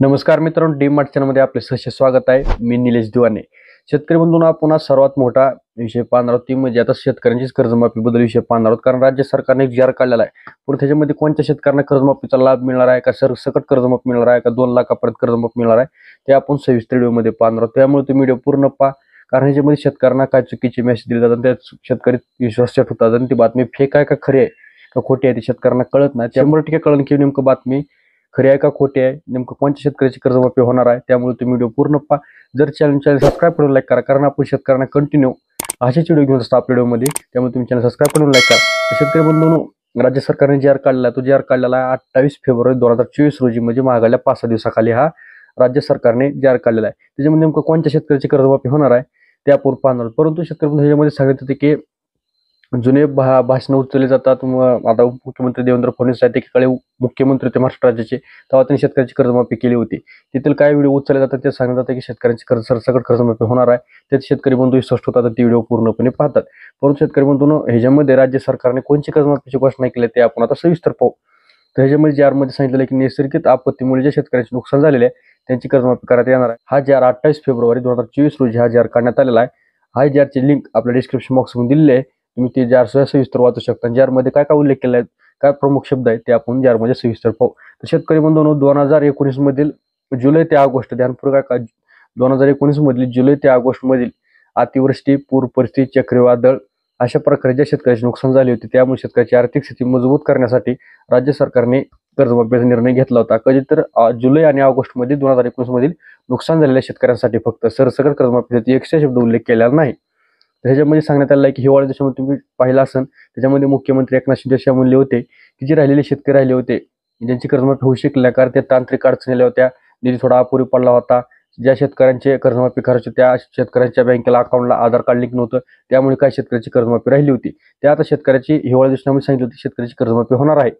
नमस्कार मित्रांनो, D mart चॅनलमध्ये आपले सहर्ष स्वागत आहे. मी निलेश दिवाने. शेतकरी बंधूंनो, आपण आज सर्वात मोठा विषय पाहणार आहोत ती म्हणजे आता शेतकऱ्यांचीच कर्जमाफी बद्दल विषय पाहणार आहोत. कारण राज्य सरकारने एक जी.आर काढलेला आहे, पण त्याच्यामध्ये कोणत्या शेतकऱ्यांना कर्जमाफीचा लाभ मिळणार आहे का, सरसकट कर्जमाफी मिळणार आहे का, 2 लाखापर्यंत कर्जमाफी मिळणार आहे, ते आपण सविस्तर व्हिडिओमध्ये पाहणार आहोत. त्यामुळे तुम्ही व्हिडिओ पूर्ण पहा, कारण ह्याच्यामध्ये शेतकऱ्यांना काय चुकीचे मेसेज दिले जातात, त्या शेतकरी विश्वास सेट होतात आणि ती बातमी फेक आहे का खरी आहे का खोटी आहे ते शेतकऱ्यांना कळत नाही. 100% कळण की नेमकं बातमी खरी आहे का खोटी आहे, नेमकं कोणत्या शेतकऱ्याची कर्जमाफी होणार आहे. त्यामुळे तुम्ही व्हिडिओ पूर्ण पहा. जर चॅनल सबस्क्राईब करून लाईक करा, कारण आपण शेतकऱ्यांना कंटिन्यू अशाच व्हिडिओ घेऊन असतो आपल्या व्हिडिओमध्ये. त्यामुळे तुम्ही चॅनल सबस्क्राईब करून लाईक करा. शेतकरी बंधूंनो, राज्य सरकारने जी.आर काढला, तो जी.आर काढलेला आहे 28 फेब्रुवारी 2024 रोजी, म्हणजे मागायला 5-6 दिवसाखाली हा राज्य सरकारने जी.आर काढलेला आहे. त्याच्यामध्ये नेमकं कोणत्या शेतकऱ्याची कर्जमाफी होणार आहे ते आपण पाहणार आहोत. परंतु शेतकरी बंधू, ह्याच्यामध्ये सांगितलं होते की जुने भाषणं उचलले जातात. आता मुख्यमंत्री देवेंद्र फडणवीस आहेत, एकीकडे मुख्यमंत्री होते महाराष्ट्र राज्याचे, तेव्हा त्यांनी शेतकऱ्याची कर्जमाफी केली होती. तिथील काय व्हिडिओ उचलले जातात ते सांगण्यात जातं की शेतकऱ्यांची सरसकट कर्जमाफी होणार आहे. त्यात शेतकरी बंधू स्पष्ट होतात, ती व्हिडिओ पूर्णपणे पाहतात. परंतु शेतकरी बंधूंनो, ह्याच्यामध्ये राज्य सरकारने कोणती कर्जमाफीची घोषणा केली ते आपण आता सविस्तर पाहू. तर ह्याच्यामध्ये जी.आर सांगितलेलं की नैसर्गिक आपत्तीमुळे जे शेतकऱ्यांचे नुकसान झालेले आहे त्यांची कर्जमाफी करण्यात येणार आहे. हा जी.आर 28 फेब्रुवारी 2024 रोजी हा जी.आर काढण्यात आलेला आहे. हा जी.आरची लिंक आपल्या डिस्क्रिप्शन बॉक्समध्ये दिलेली आहे. तुम्ही ते जार सविस्तर वाचू शकता. जार मध्ये काय काय उल्लेख केला आहे, काय प्रमुख शब्द आहेत ते आपण जार मध्ये सविस्तर पाहू. तर शेतकरी बंधूंनो, 2019 मधील जुलै ते ऑगस्ट, ध्यानपूर्वक काय 2019 मधील जुलै ते ऑगस्ट मधील अतिवृष्टी, पूर परिस्थिती, चक्रीवादळ अशा प्रकारे ज्या शेतकऱ्याचे नुकसान झाले होते, त्यामुळे शेतकऱ्याची आर्थिक स्थिती मजबूत करण्यासाठी राज्य सरकारने कर्जमाफीचा निर्णय घेतला होता. कधी तर जुलै आणि ऑगस्ट मध्ये 2019 मधील नुकसान झालेल्या शेतकऱ्यांसाठी फक्त सरसकट कर्जमाफीचा एकशे शब्द उल्लेख केलेला नाही. त्याच्यामध्ये सांगण्यात आलं आहे की हिवाळी देशामध्ये तुम्ही पाहिलं असेल, त्याच्यामध्ये मुख्यमंत्री एकनाथ शिंदे असे म्हणले होते की जे राहिलेले शेतकरी राहिले होते, ज्यांची कर्जमाफी होऊ शकली नाही कारण ते तांत्रिक अडचणी होत्या, निधी थोडा अपुरी पडला होता, ज्या शेतकऱ्यांचे कर्जमाफी करायचे त्या शेतकऱ्यांच्या बँकेला अकाउंटला आधार कार्ड लिंक नव्हतं, त्यामुळे काही शेतकऱ्याची कर्जमाफी राहिली होती. त्या आता शेतकऱ्याची हिवाळी देशामध्ये सांगितलं होती शेतकऱ्याची कर्जमाफी होणार आहे.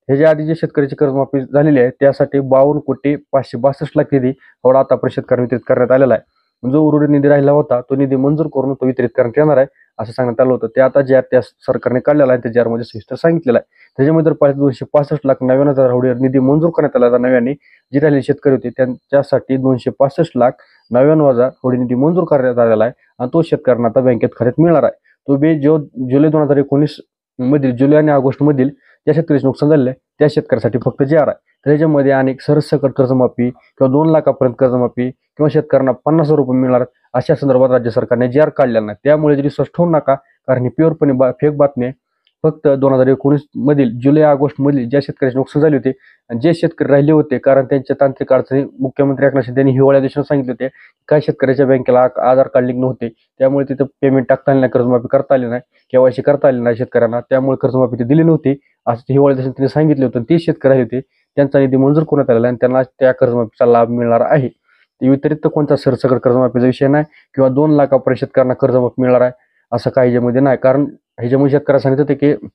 ह्याच्या आधी जे शेतकऱ्याची कर्जमाफी झालेली आहे त्यासाठी 52,562,00,000 निधी एवढा आतापर्यंत शेतकऱ्यांना वितरित करण्यात आलेला आहे. जो उर्वरित निधी राहिला होता तो निधी मंजूर करून तो वितरित करण्यात येणार आहे असं सांगण्यात आलं होतं. ते आता ज्या त्या सरकारने काढलेला आहे त्या जार मध्ये सविस्तर सांगितलेलं आहे. त्याच्यामध्ये जर पाहिजे 265,99,000 एवढे निधी मंजूर करण्यात आला नव्याने. जे राहिलेले शेतकरी होते त्यांच्यासाठी 265,99,000 एवढे निधी मंजूर करण्यात आलेला आहे आणि तो शेतकऱ्यांना आता बँकेत खात्यात मिळणार आहे. तो जो जुलै 2019 मधील जुलै आणि ऑगस्ट मधील ज्या शेतकऱ्याचे नुकसान झालेलं आहे त्या शेतकऱ्यासाठी फक्त जी.आर आहे. त्याच्यामध्ये अनेक सरसकट कर्जमाफी किंवा 2 लाखापर्यंत कर्जमाफी किंवा शेतकऱ्यांना 50,000 रुपये मिळणार अशा संदर्भात राज्य सरकारने जी.आर काढलेला नाही. त्यामुळे जरी स्पष्ट होऊ नका, कारण ही प्युअरपणे फेक बातमी आहे. फक्त 2019 मधील जुलै ऑगस्ट मधील ज्या शेतकऱ्याचे नुकसान झाले होते आणि जे शेतकरी राहिले होते कारण त्यांच्या तांत्रिक अडचणी मुख्यमंत्री एकनाथ शिंदे यांनी हिवाळ्या दिवसात सांगितले होते, काही शेतकऱ्याच्या बँकेला आधार कार्ड लिंक नव्हते, त्यामुळे तिथं पेमेंट टाकता आले नाही, कर्जमाफी करता आली नाही, केवायसी करता आली नाही शेतकऱ्यांना, त्यामुळे कर्जमाफी ते दिली नव्हती असं हिवाळ्या दिवसात त्यांनी सांगितले होते. 30 शेतकरी राहिले होते, त्यांचा निधी मंजूर करण्यात आलेला आणि त्यांना त्या कर्जमाफीचा लाभ मिळणार आहे. व्यतिरिक्त कोणता सरसकट कर्जमाफीचा विषय नाही किंवा 2 लाखापर्यंत शेतकऱ्यांना कर्जमाफी मिळणार आहे असं काही ह्याच्यामध्ये नाही. कारण ह्याच्यामध्ये शेतकऱ्यांना सांगितलं होतं की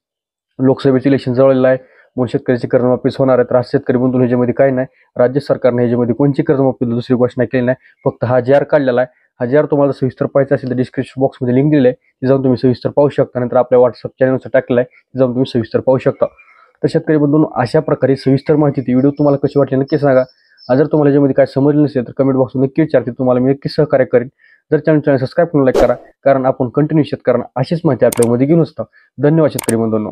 लोकसभेचे इलेक्शन जवळलेलं आहे म्हणून शेतकऱ्याची कर्जमाफीच होणार आहे. तर शेतकरी बंधू ह्याच्यामध्ये काही नाही. राज्य सरकारने ह्याच्यामध्ये कोणती कर्जमाफी दुसरी घोषणा केली नाही, फक्त हा जी.आर काढलेला आहे. हा जी.आर तुम्हाला सविस्तर पाहायचा असेल तर डिस्क्रिप्शन बॉक्समध्ये लिंक दिली आहे, ती जाऊन तुम्ही सविस्तर पाहू शकता. नंतर आपल्या व्हॉट्सअप चॅनलवर टाकलेलं आहे, ती जाऊन तुम्ही सविस्तर पाहू शकता. तर शेतकरी बंधूंनो, अशा प्रकारे सविस्तर माहिती ती व्हिडिओ तुम्हाला कशी वाटली नक्की सांगा. जर तुम्हाला याच्यामध्ये काय समजलं नसेल तर कमेंट बॉक्समध्ये नक्की विचारते, तुम्हाला मी नक्की सहकार्य करेन. जर चॅनल सबस्क्राईब करून लाईक करा, कारण आपण कंटिन्यू शेतकऱ्यांना अशीच माहिती आपल्यामध्ये घेऊन असतो. धन्यवाद शेतकरी बंधूंनो.